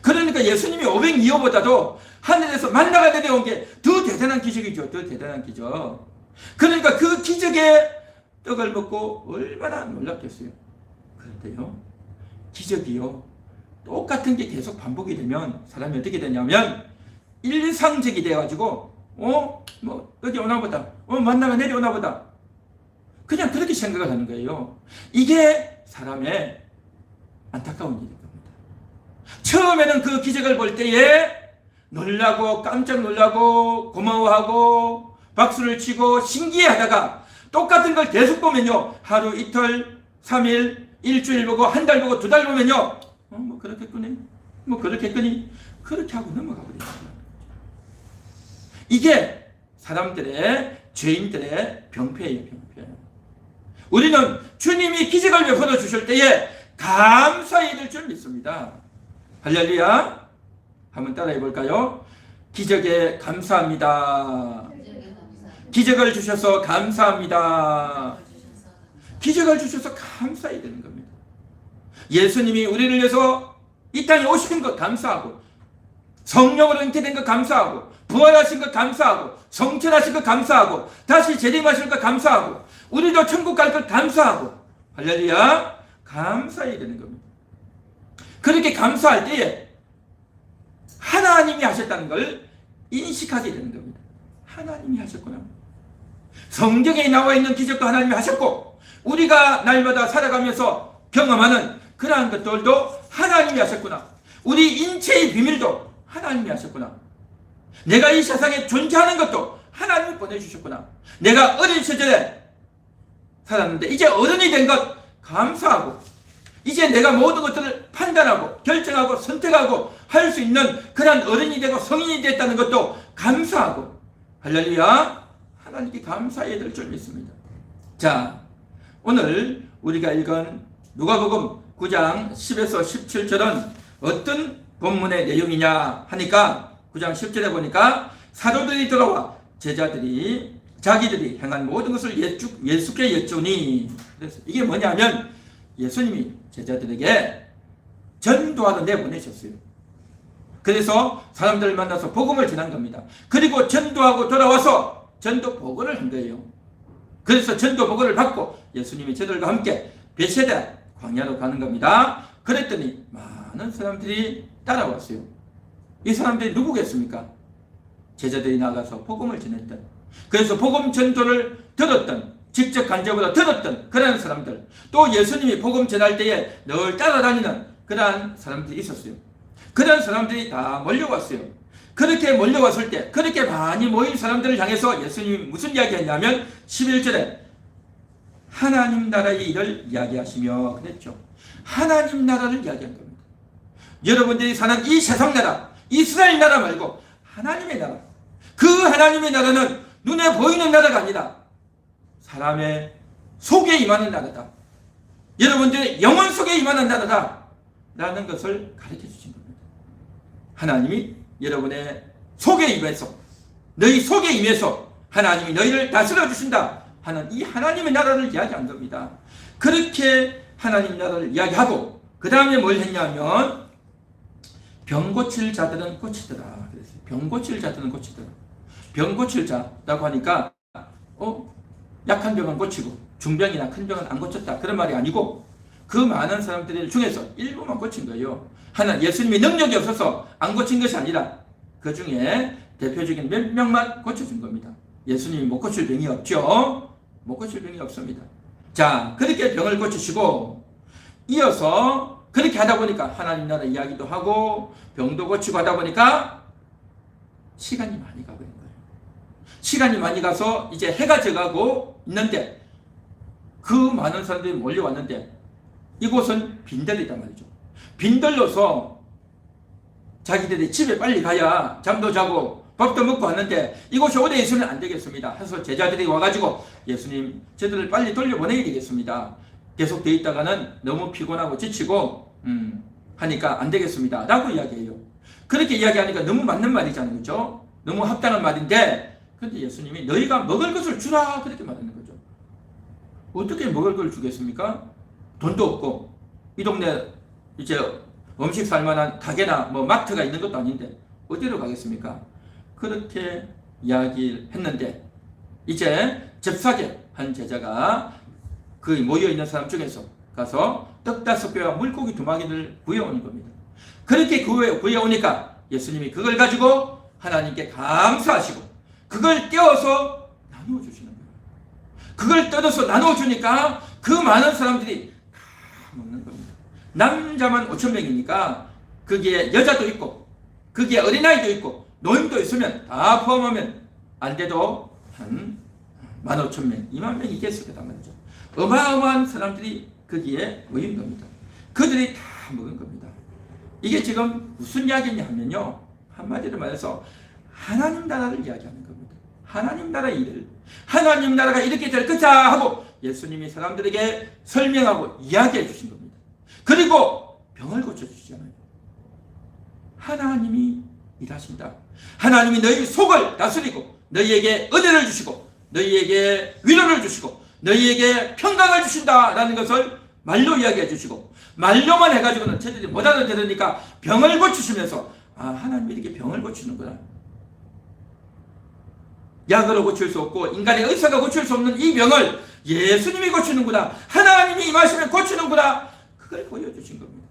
그러니까 예수님이 502호보다도 하늘에서 만나가 내려온 게 더 대단한 기적이죠. 더 대단한 기적. 그러니까 그 기적에 떡을 먹고 얼마나 놀랐겠어요. 그런데요, 기적이요, 똑같은 게 계속 반복이 되면 사람이 어떻게 되냐면 일상적이 돼가지고 뭐 여기 오나 보다, 만나가 내려오나 보다, 그냥 그렇게 생각을 하는 거예요. 이게 사람의 안타까운 일인 겁니다. 처음에는 그 기적을 볼 때에 놀라고 깜짝 놀라고 고마워하고 박수를 치고 신기해하다가 똑같은 걸 계속 보면요, 하루 이틀 3일 일주일 보고 한 달 보고 2달 보면요, 뭐 그렇겠거니, 뭐 그렇겠거니, 그렇게 하고 넘어가 버립니다. 이게 사람들의, 죄인들의 병폐예요, 병폐. 우리는 주님이 기적을 베풀어 주실 때에 감사해야 될 줄 믿습니다. 할렐루야. 한번 따라해 볼까요? 기적에 감사합니다. 기적을 주셔서 감사합니다. 기적을 주셔서 감사해야 되는 겁니다. 예수님이 우리를 위해서 이 땅에 오신 것 감사하고, 성령으로 잉태된 것 감사하고, 부활하신 것 감사하고, 성천하신 것 감사하고, 다시 재림하실 것 감사하고, 우리도 천국 갈 것 감사하고, 할렐루야, 감사해야 되는 겁니다. 그렇게 감사할 때에 하나님이 하셨다는 걸 인식하게 되는 겁니다. 하나님이 하셨구나. 성경에 나와 있는 기적도 하나님이 하셨고, 우리가 날마다 살아가면서 경험하는 그러한 것들도 하나님이 하셨구나. 우리 인체의 비밀도 하나님이 하셨구나. 내가 이 세상에 존재하는 것도 하나님이 보내주셨구나. 내가 어린 시절에 살았는데 이제 어른이 된 것 감사하고, 이제 내가 모든 것들을 판단하고 결정하고 선택하고 할 수 있는 그런 어른이 되고 성인이 됐다는 것도 감사하고, 할렐루야, 하나님께 감사해야 될 줄 믿습니다. 자, 오늘 우리가 읽은 누가복음 9장 10에서 17절은 어떤 본문의 내용이냐 하니까 9장 10절에 보니까 사도들이 들어와 제자들이 자기들이 행한 모든 것을 예수께 여쭈니, 그래서 이게 뭐냐면 예수님이 제자들에게 전도하러 내보내셨어요. 그래서 사람들을 만나서 복음을 전한 겁니다. 그리고 전도하고 돌아와서 전도 보고를 한 거예요. 그래서 전도 보고를 받고 예수님이 저들과 함께 베세다 광야로 가는 겁니다. 그랬더니 많은 사람들이 따라왔어요. 이 사람들이 누구겠습니까? 제자들이 나가서 복음을 전했던, 그래서 복음 전도를 들었던, 직접 간접으로 들었던 그런 사람들, 또 예수님이 복음 전할 때에 늘 따라다니는 그러한 사람들이 있었어요. 그런 사람들이 다 몰려왔어요. 그렇게 몰려왔을 때, 그렇게 많이 모인 사람들을 향해서 예수님이 무슨 이야기 했냐면 11절에 하나님 나라의 일을 이야기하시며 그랬죠. 하나님 나라를 이야기한 겁니다. 여러분들이 사는 이 세상 나라, 이스라엘 나라 말고 하나님의 나라, 그 하나님의 나라는 눈에 보이는 나라가 아니라 사람의 속에 임하는 나라다. 여러분들의 영혼 속에 임하는 나라다 라는 것을 가르쳐 주신 겁니다. 하나님이 여러분의 속에 임해서, 너희 속에 임해서 하나님이 너희를 다스려 주신다 하는 이 하나님의 나라를 이야기한 겁니다. 그렇게 하나님 나라를 이야기하고 그 다음에 뭘 했냐면 병 고칠 자들은 고치더라. 그랬어요. 병 고칠 자들은 고치더라. 병 고칠 자라고 하니까 약한 병은 고치고 중병이나 큰 병은 안 고쳤다. 그런 말이 아니고 그 많은 사람들 중에서 일부만 고친 거예요. 하나 예수님이 능력이 없어서 안 고친 것이 아니라 그 중에 대표적인 몇 명만 고쳐준 겁니다. 예수님이 못 고칠 병이 없죠. 못 고칠 병이 없습니다. 자, 그렇게 병을 고치시고 이어서 그렇게 하다 보니까 하나님 나라 이야기도 하고 병도 고치고 하다 보니까 시간이 많이 가버린 거예요. 시간이 많이 가서 이제 해가 져가고 있는데 그 많은 사람들이 몰려왔는데 이곳은 빈들이단 말이죠. 빈들로서 자기들이 집에 빨리 가야 잠도 자고 밥도 먹고 왔는데 이곳이 오래 있으면 안 되겠습니다. 해서 제자들이 와가지고 예수님 저들을 빨리 돌려보내야 되겠습니다. 계속 돼 있다가는 너무 피곤하고 지치고 하니까 안 되겠습니다. 라고 이야기해요. 그렇게 이야기하니까 너무 맞는 말이잖아요. 그렇죠? 너무 합당한 말인데 그런데 예수님이 너희가 먹을 것을 주라 그렇게 말하는 거죠. 어떻게 먹을 걸 주겠습니까? 돈도 없고 이 동네 이제 음식 살만한 가게나 뭐 마트가 있는 것도 아닌데 어디로 가겠습니까? 그렇게 이야기를 했는데 이제 잽싸게 한 제자가 그 모여있는 사람 중에서 가서 떡 5개와 물고기 2마리를 구해오는 겁니다. 그렇게 구해오니까 예수님이 그걸 가지고 하나님께 감사하시고 그걸 떼어서 나누어 주시는 거예요. 그걸 뜯어서 나누어 주니까 그 많은 사람들이 다 먹는 겁니다. 남자만 5,000명이니까 거기에 여자도 있고 거기에 어린아이도 있고 노인도 있으면 다 포함하면 안 돼도 한 15,000명, 20,000명이 있겠을 거단 말이죠. 어마어마한 사람들이 거기에 모인 겁니다. 그들이 다 먹은 겁니다. 이게 지금 무슨 이야기냐 하면요. 한마디로 말해서 하나님 나라를 이야기하는 겁니다. 하나님 나라 일을 하나님 나라가 이렇게 될 거다 하고 예수님이 사람들에게 설명하고 이야기해 주신 겁니다. 그리고 병을 고쳐주시잖아요. 하나님이 일하신다. 하나님이 너희 속을 다스리고 너희에게 은혜를 주시고 너희에게 위로를 주시고 너희에게 평강을 주신다라는 것을 말로 이야기해 주시고 말로만 해가지고는 저들이 못 알아들으니까 병을 고치시면서 하나님이 이렇게 병을 고치는구나. 약으로 고칠 수 없고 인간의 의사가 고칠 수 없는 이 병을 예수님이 고치는구나. 하나님이 임하시면 고치는구나. 그걸 보여주신 겁니다.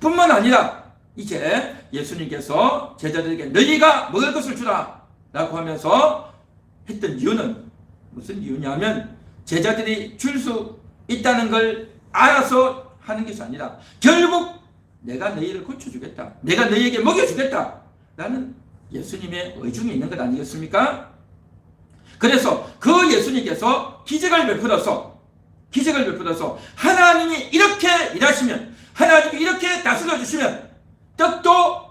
뿐만 아니라 이제 예수님께서 제자들에게 너희가 먹을 것을 주라 라고 하면서 했던 이유는 무슨 이유냐면 제자들이 줄 수 있다는 걸 알아서 하는 것이 아니라 결국 내가 너희를 고쳐주겠다. 내가 너희에게 먹여주겠다. 라는 예수님의 의중이 있는 것 아니겠습니까? 그래서 그 예수님께서 기적을 베풀어서 하나님이 이렇게 일하시면 하나님이 이렇게 다스려 주시면 떡도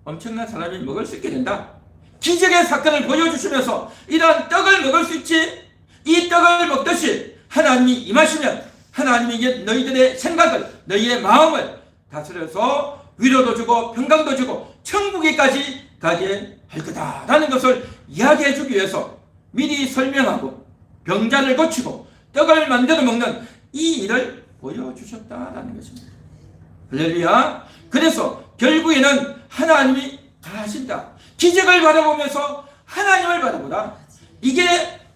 엄청난 사람이 먹을 수 있게 된다. 기적의 사건을 보여주시면서 이러한 떡을 먹을 수 있지. 이 떡을 먹듯이 하나님이 임하시면 하나님이 너희들의 생각을 너희의 마음을 다스려서 위로도 주고 평강도 주고 천국에까지 가게 할 거다라는 것을 이야기해 주기 위해서 미리 설명하고 병자를 고치고 떡을 만들어 먹는 이 일을 보여주셨다라는 것입니다. 할렐루야. 그래서 결국에는 하나님이 다 하신다. 기적을 바라보면서 하나님을 바라보라. 이게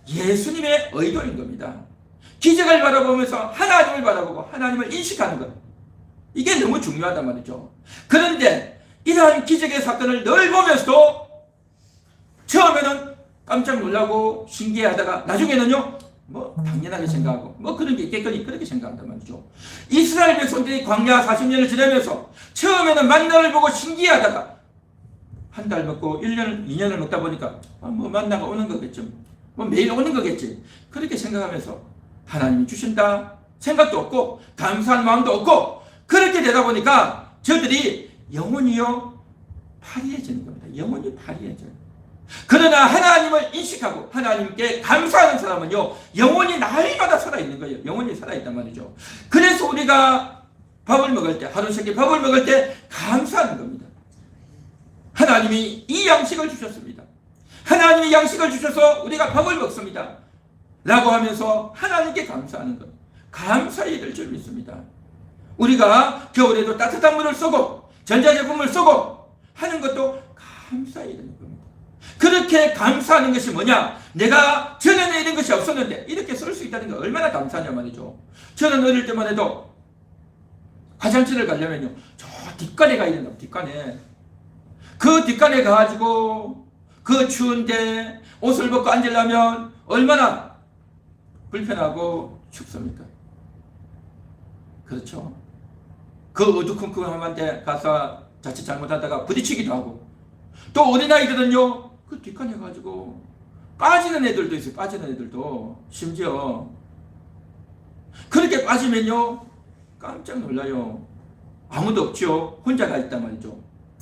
예수님의 의도인 겁니다. 기적을 바라보면서 하나님을 바라보고 하나님을 인식하는 것. 이게 너무 중요하단 말이죠. 그런데 이러한 기적의 사건을 늘 보면서도 처음에는 깜짝 놀라고 신기해하다가 나중에는요 당연하게 생각하고 그런 게 있겠거니 그렇게 생각한단 말이죠. 이스라엘 백성들이 광야 40년을 지내면서 처음에는 만나를 보고 신기해하다가 한 달 먹고 1년, 2년을 먹다 보니까 만나가 오는 거겠죠. 매일 오는 거겠지. 그렇게 생각하면서 하나님이 주신다 생각도 없고 감사한 마음도 없고 그렇게 되다 보니까 저들이 영혼이요 파리해지는 겁니다. 영혼이 파리해져요. 그러나 하나님을 인식하고 하나님께 감사하는 사람은요 영혼이 날마다 살아있는 거예요. 영혼이 살아있단 말이죠. 그래서 우리가 밥을 먹을 때 하루 세끼 밥을 먹을 때 감사하는 겁니다. 하나님이 이 양식을 주셨습니다. 하나님이 양식을 주셔서 우리가 밥을 먹습니다. 라고 하면서 하나님께 감사하는 것. 감사의 일을 줄 믿습니다. 우리가 겨울에도 따뜻한 물을 쏘고 전자제품을 쓰고 하는 것도 감사해야 되는 겁니다. 그렇게 감사하는 것이 뭐냐? 내가 전에는 이런 것이 없었는데 이렇게 쓸 수 있다는 게 얼마나 감사하냐 말이죠. 저는 어릴 때만 해도 화장실을 가려면요, 저 뒷간에 가야 된다. 뒷간에. 그 뒷간에 가가지고 그 추운데 옷을 벗고 앉으려면 얼마나 불편하고 춥습니까? 그렇죠. 그 어두컴컴한 데 가서 자칫 잘못하다가 부딪히기도 하고, 또 어린아이들은요 그 뒷간에 가지고 빠지는 애들도 있어요. 빠지는 애들도. 심지어 그렇게 빠지면요 깜짝 놀라요. 아무도 없죠. 혼자 가 있단 말이죠.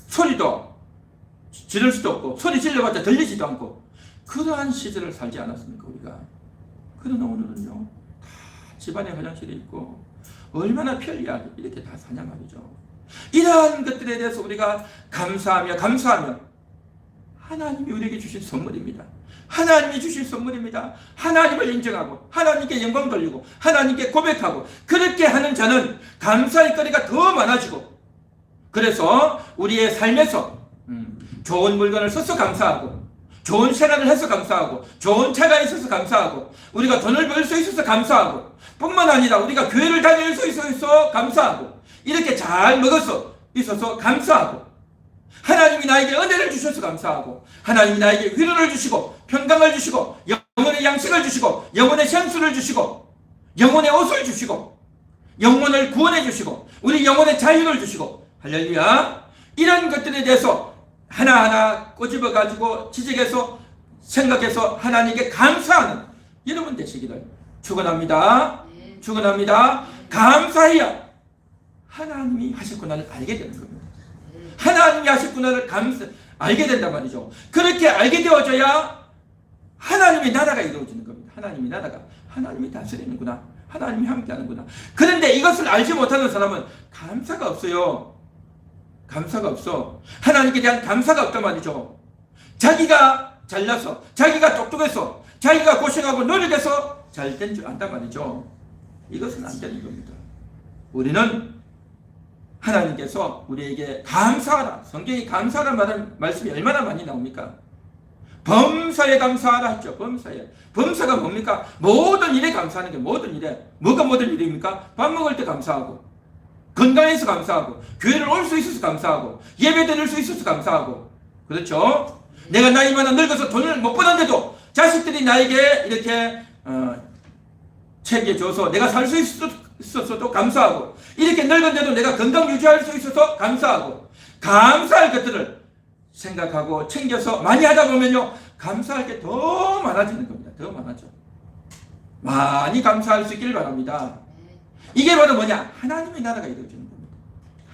소리도 지를 수도 없고 소리 질러봤자 들리지도 않고 그러한 시절을 살지 않았습니까 우리가? 그러나 오늘은요 다 집안에 화장실이 있고 얼마나 편리하게 이렇게 다 사냐 말이죠. 이러한 것들에 대해서 우리가 감사하며 하나님이 우리에게 주신 선물입니다. 하나님이 주신 선물입니다. 하나님을 인정하고 하나님께 영광 돌리고 하나님께 고백하고 그렇게 하는 자는 감사할 거리가 더 많아지고, 그래서 우리의 삶에서 좋은 물건을 써서 감사하고 좋은 생활을 해서 감사하고 좋은 차가 있어서 감사하고 우리가 돈을 벌 수 있어서 감사하고 뿐만 아니라 우리가 교회를 다닐 수 있어서 감사하고 이렇게 잘 먹어서 있어서 감사하고 하나님이 나에게 은혜를 주셔서 감사하고 하나님이 나에게 위로를 주시고 평강을 주시고 영혼의 양식을 주시고 영혼의 향수를 주시고 영혼의 옷을 주시고 영혼을 구원해 주시고 우리 영혼의 자유를 주시고 할렐루야. 이런 것들에 대해서 하나하나 꼬집어 가지고 지적해서 생각해서 하나님께 감사하는 여러분 되시기를 축원합니다. 축원합니다. 감사해야 하나님이 하셨구나를 알게 되는 겁니다. 하나님이 하셨구나를 알게 된단 말이죠. 그렇게 알게 되어져야 하나님의 나라가 이루어지는 겁니다. 하나님의 나라가, 하나님이 다스리는구나, 하나님이 함께하는구나. 그런데 이것을 알지 못하는 사람은 감사가 없어요. 감사가 없어. 하나님께 대한 감사가 없단 말이죠. 자기가 잘나서, 자기가 똑똑해서, 자기가 고생하고 노력해서 잘된 줄 안단 말이죠. 이것은 안 되는 겁니다. 우리는 하나님께서 우리에게 감사하라. 성경이 감사하라는 말씀이 얼마나 많이 나옵니까? 범사에 감사하라 했죠. 범사에. 범사가 뭡니까? 모든 일에 감사하는 게 모든 일에. 뭐가 모든 일입니까? 밥 먹을 때 감사하고 건강해서 감사하고 교회를 올 수 있어서 감사하고 예배 드릴 수 있어서 감사하고, 그렇죠? 내가 나이 많아 늙어서 돈을 못 버는데도 자식들이 나에게 이렇게 챙겨줘서 내가 살 수 있었어도 감사하고, 이렇게 늙은데도 내가 건강 유지할 수 있어서 감사하고, 감사할 것들을 생각하고 챙겨서 많이 하다 보면요 감사할 게 더 많아지는 겁니다. 더 많아져. 많이 감사할 수 있기를 바랍니다. 이게 바로 뭐냐? 하나님의 나라가 이루어지는 겁니다.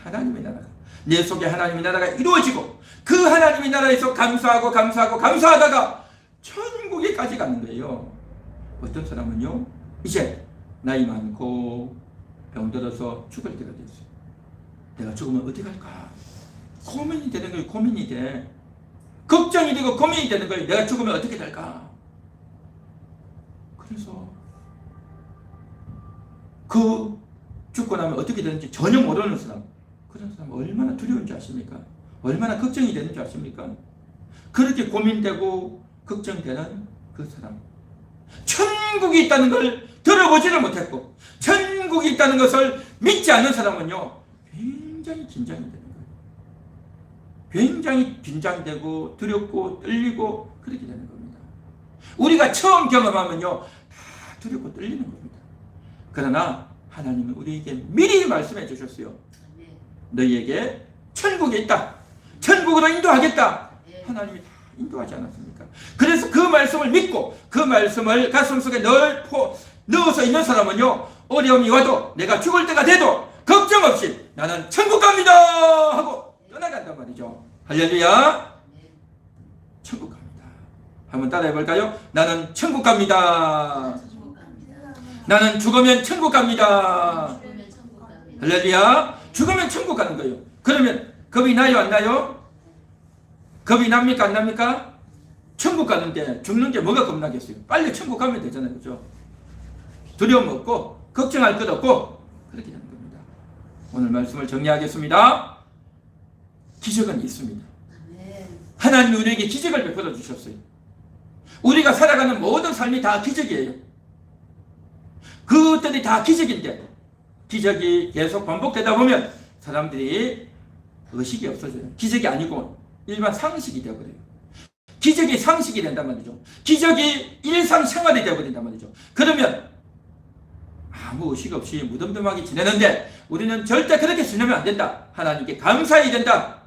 하나님의 나라가 내 속에 하나님의 나라가 이루어지고 그 하나님의 나라에서 감사하다가 천국에까지 가는 거예요. 어떤 사람은요 이제 나이 많고 병들어서 죽을 때가 됐어요. 내가 죽으면 어디 갈까? 고민이 되는 거예요. 고민이 돼. 걱정이 되고 고민이 되는 거예요. 내가 죽으면 어떻게 될까? 그래서 그 죽고 나면 어떻게 되는지 전혀 모르는 사람, 그런 사람 얼마나 두려운지 아십니까? 얼마나 걱정이 되는지 아십니까? 그렇게 고민되고 걱정되는 그 사람, 천국이 있다는 걸 들어보지를 못했고 천국이 있다는 것을 믿지 않는 사람은요 굉장히 긴장이 되는 거예요. 굉장히 긴장되고 두렵고 떨리고 그렇게 되는 겁니다. 우리가 처음 경험하면요 다 두렵고 떨리는 겁니다. 그러나 하나님은 우리에게 미리 말씀해 주셨어요. 너희에게 천국이 있다. 천국으로 인도하겠다. 하나님이 다 인도하지 않았습니까? 그래서 그 말씀을 믿고 그 말씀을 가슴속에 넣어서 있는 사람은요 어려움이 와도 내가 죽을 때가 돼도 걱정 없이 나는 천국 갑니다 하고 떠나간단 말이죠. 할렐루야. 천국 갑니다. 한번 따라해 볼까요? 나는 천국 갑니다. 나는 죽으면 천국 갑니다. 할렐루야. 죽으면 천국 가는 거예요. 그러면 겁이 나요 안 나요? 겁이 납니까 안 납니까? 천국 가는데 죽는 게 뭐가 겁나겠어요? 빨리 천국 가면 되잖아요. 그죠? 두려움 없고 걱정할 것 없고 그렇게 되는 겁니다. 오늘 말씀을 정리하겠습니다. 기적은 있습니다. 아멘. 하나님이 우리에게 기적을 베풀어 주셨어요. 우리가 살아가는 모든 삶이 다 기적이에요. 그것들이 다 기적인데 기적이 계속 반복되다 보면 사람들이 의식이 없어져요. 기적이 아니고 일반 상식이 되어버려요. 기적이 상식이 된단 말이죠. 기적이 일상생활이 되어버린단 말이죠. 그러면 아무 의식 없이 무덤덤하게 지내는데 우리는 절대 그렇게 지내면 안 된다. 하나님께 감사해야 된다.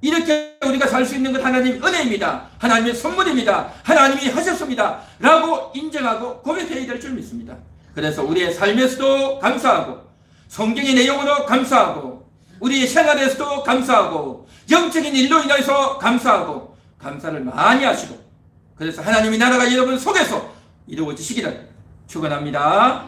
이렇게 우리가 살 수 있는 것 하나님의 은혜입니다. 하나님의 선물입니다. 하나님이 하셨습니다. 라고 인정하고 고백해야 될 줄 믿습니다. 그래서 우리의 삶에서도 감사하고 성경의 내용으로 감사하고 우리의 생활에서도 감사하고 영적인 일로 인해서 감사하고 감사를 많이 하시고 그래서 하나님의 나라가 여러분 속에서 이루어지시기를 축원합니다.